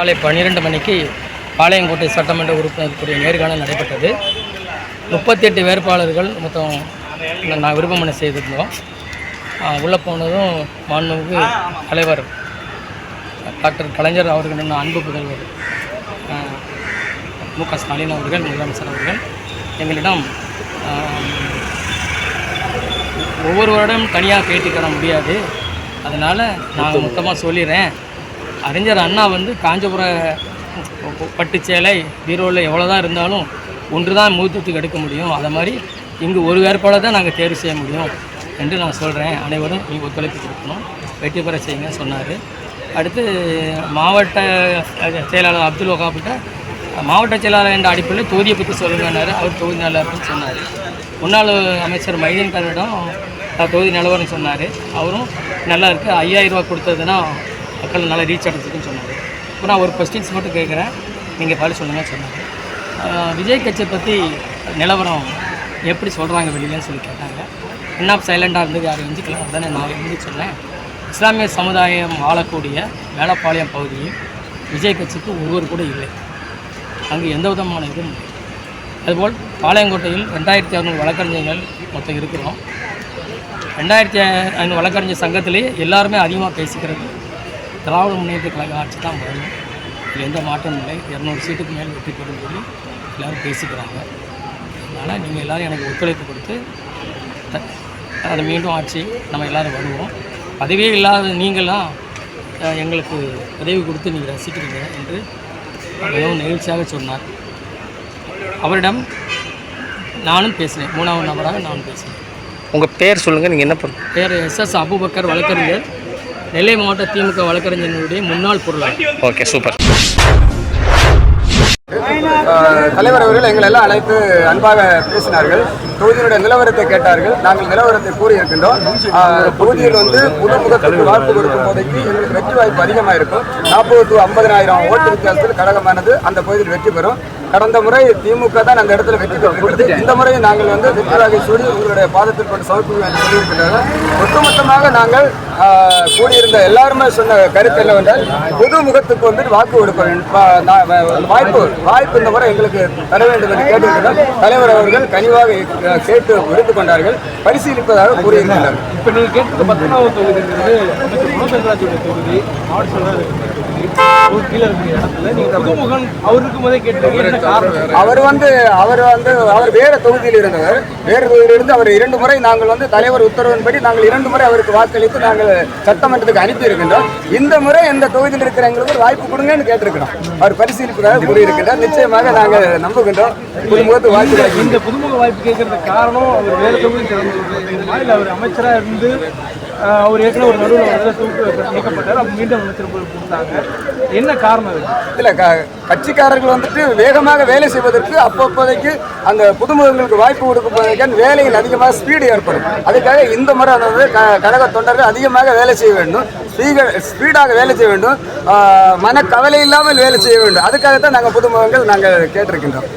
காலை 12 மணிக்கு பாளையங்கோட்டை சட்டமன்ற உறுப்பினருக்குரிய நேர்காணல் நடைபெற்றது. 38 வேட்பாளர்கள் மொத்தம் நான் விருப்பமனு செய்திருந்தோம். உள்ளே போனதும் மாண்புமிகு தலைவர் டாக்டர் கலைஞர் அவர்களின் அன்பு புதல்வர் மு.க. ஸ்டாலின் அவர்கள், முதலமைச்சர் அவர்கள் எங்களிடம் ஒவ்வொரு வருடம் தனியாக பேட்டி முடியாது, அதனால் நான் மொத்தமாக சொல்லிடுறேன். அறிஞர் அண்ணா காஞ்சிபுர பட்டு சேலை பீரோவில் எவ்வளோ தான் இருந்தாலும் ஒன்று தான் முகூர்த்தத்துக்கு எடுக்க முடியும். அதை மாதிரி இங்கு ஒரு வேட்பாளர் தான் நாங்கள் தேர்வு செய்ய முடியும் என்று நான் சொல்கிறேன். அனைவரும் நீங்கள் ஒத்துழைப்பு கொடுக்கணும், வெற்றி பெற செய்யுங்க சொன்னார். அடுத்து மாவட்ட செயலாளர் அப்துல் வகாப்பிட்ட மாவட்ட செயலாளர் என்ற அடிப்படையில் தொகுதியை பற்றி சொல்லுங்கன்னாரு. அவர் தொகுதி நிலவரம்னு சொன்னார். முன்னாள் அமைச்சர் மைதீன் கானிடம் தொகுதி நிலவரம் சொன்னார். அவரும் நல்லா இருக்குது, 5000 ரூபா கொடுத்ததுன்னா மக்கள் நல்லா ரீச் ஆகிறதுக்குன்னு சொன்னார். இப்போ நான் ஒரு கொஸ்டின்ஸ் மட்டும் கேட்குறேன், நீங்கள் பதில் சொல்லுங்கன்னு சொன்னார். விஜய் கட்சியை பற்றி நிலவரம் எப்படி சொல்கிறாங்க வெளியிலன்னு சொல்லி கேட்டாங்க. என்ன சைலண்டாக இருந்தது, யாரும் எஞ்சிக்கலாம் உடனே நான் இருந்து சொன்னேன். இஸ்லாமிய சமுதாயம் வாழக்கூடிய மேலப்பாளையம் பகுதியில் விஜய் கட்சிக்கு ஒருவர் கூட இல்லை, அங்கு எந்த விதமான இதுவும் இல்லை. அதுபோல் பாளையங்கோட்டையில் 2600 வழக்கறிஞர்கள் மொத்தம் இருக்கிறோம். 2500 வழக்கறிஞர் சங்கத்திலேயே எல்லாருமே அதிகமாக பேசிக்கிறது திராவிட முன்னேற்ற கழக ஆட்சி தான் வரணும், இது எந்த மாற்றமும் இல்லை, 200 சீட்டுக்கு மேல் வெற்றி பெறும் சொல்லி எல்லோரும் பேசிக்கிறாங்க. அதனால் நீங்கள் எல்லோரும் எனக்கு ஒத்துழைப்பு கொடுத்து அதை மீண்டும் ஆட்சி நம்ம எல்லோரும் வருவோம். பதவியே இல்லாத நீங்களாம் எங்களுக்கு உதவி கொடுத்து நீங்கள் ரசிக்கிறீங்க என்று மிகவும் நெகிழ்ச்சியாக சொன்னார். அவரிடம் நானும் பேசினேன், 3வது நபராக நானும் பேசினேன். உங்கள் பேர் சொல்லுங்கள், நீங்கள் என்ன பண்ணுங்க? பேர் எஸ்.எஸ். அபுபக்கர், வழக்கறிஞர், நெல்லை மாவட்ட திமுக வழக்கறிஞர்களுடைய முன்னாள் பொருளாளர். Okay, super. தலைவர் அவர்கள் எங்களை எல்லாம் அழைத்து அன்பாக பேசினார்கள். தொகுதியினுடைய நிலவரத்தை கேட்டார்கள். நாங்கள் நிலவரத்தை கூறியிருக்கின்றோம். தொகுதியில் புதுமுகத்துக்கு வாய்ப்பு கொடுக்கும் போதைக்கு எங்களுக்கு வெற்றி வாய்ப்பு அதிகமாக இருக்கும். 40 to 50,000 ஓட்டு வித்தியாசத்தில் கழகமானது அந்த பகுதியில் வெற்றி பெறும். கடந்த முறை திமுக தான் அந்த இடத்துல வெற்றி பெறுகிறது. இந்த முறையும் நாங்கள் வெற்றிவாகை சூடி உங்களுடைய பாதத்தில் கொண்டு சமர்ப்பிக்க என்று சொல்லியிருக்கின்றனர். ஒட்டுமொத்தமாக நாங்கள் கூடியிருந்த எல்லாருமே சொன்ன கருத்து என்னவென்றால் புதுமுகத்துக்கு வாக்கு கொடுக்க வாய்ப்பு இந்த முறை எங்களுக்கு தர வேண்டும் என்று கேட்டிருக்கிறோம். தலைவர் அவர்கள் கனிவாக கேட்டு எடுத்துக் கொண்டார்கள், பரிசீலிப்பதாக கூறியிருக்கிறார். இப்போ நீங்கள் கேட்டு 19வது தொகுதிங்கிறது தொகுதி மாவட்ட செயலாளர் கீழே இருக்கிற இடத்துல நீங்கள் புதுமுகன் அவருக்கு முதல் கேட்டு அவர் வேற தொகுதியில் இருந்தவர். வேறு தொகுதியில் இருந்து அவர் 2 முறை நாங்கள் தலைவர் உத்தரவின்படி நாங்கள் 2 முறை அவருக்கு வாக்களித்து நாங்கள் சட்டமன்றத்துக்கு அனுப்பி இருக்கின்றோம். இந்த முறை இந்த தொகுதியில் இருக்கிற எங்களுக்கு ஒரு வாய்ப்பு கொடுங்கன்னு கேட்டிருக்கிறோம். அவர் பரிசீலிப்பதாக கூறியிருக்கின்றார். நிச்சயமாக நாங்கள் நம்புகின்றோம் புதுமுகத்து வாய்ப்பு. இந்த புதுமுக வாய்ப்பு கேட்கறதுக்கு காரணம் அவர் வேறு தொகுதியில் இல்லை, அவர் அமைச்சராக இருந்து அவர் ஏற்கனவே ஒரு நடுவில் நீக்கப்பட்டார், அப்போ மீண்டும் அமைச்சர் கொடுத்தாங்க. என்ன காரணம் இல்லை, கட்சிக்காரர்கள் வேகமாக வேலை செய்வதற்கு அப்போதைக்கு அந்த புதுமுகங்களுக்கு வாய்ப்பு கொடுப்பதற்கு வேலையில் அதிகமாக ஸ்பீடு ஏற்படும். அதுக்காக இந்த முறை கழக தொண்டர்கள் அதிகமாக வேலை செய்ய வேண்டும், ஸ்பீடாக வேலை செய்ய வேண்டும், மனக்கவலை இல்லாமல் வேலை செய்ய வேண்டும். அதுக்காகத்தான் நாங்கள் புதுமுகங்கள் நாங்கள் கேட்டிருக்கின்றோம்.